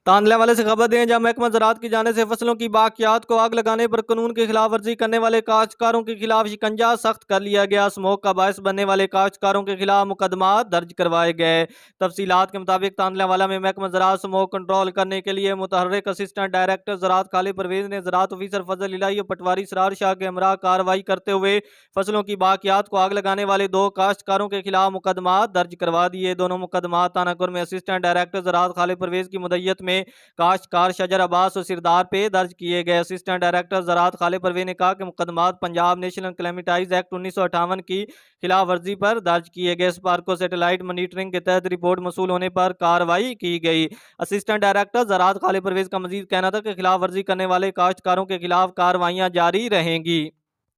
तांदले वाले से खबर दें जहां महकमा ज़राअत की जाने से फसलों की बाकियात को आग लगाने पर कानून की खिलाफ वर्जी करने वाले काश्तकारों के खिलाफ शिकंजा सख्त कर लिया गया। स्मोक का बायस बनने वाले काश्तकारों के खिलाफ मुकदमा दर्ज करवाए गए। तफसीलात के मुताबिक तांदलेवाला में महकमा ज़राअत स्मोक कंट्रोल करने के लिए मुतहर्रिक असिस्टेंट डायरेक्टर ज़राअत खालिद परवेज ने ज़राअत ऑफिसर फजल इलाही और पटवारी सरार शाह के हमरा कार्रवाई करते हुए फसलों की बाकियात को आग लगाने वाले दो काश्तकारों के खिलाफ मुकदमा दर्ज करवा दिए। दोनों मुकदमा तानाकुर में असिस्टेंट डायरेक्टर ज़राअत खालिद परवेज की मुद्दत में काश्तकार शजर अब्बास और सिरदार पे दर्ज किए गए। असिस्टेंट डायरेक्टर ज़राअत खालिद परवेज ने कहा कि मुकदमात पंजाब नेशनल क्लेमेटाइज एक्ट 1958 की खिलाफ वर्जी पर दर्ज किए गए। स्पार्को सैटेलाइट मॉनिटरिंग के तहत रिपोर्ट मसूल होने पर कार्रवाई की गई। असिस्टेंट डायरेक्टर ज़राअत खालिद परवेज का मजीद कहना था कि खिलाफ वर्जी करने वाले काश्तकारों के खिलाफ कार्रवाइयाँ जारी रहेंगी।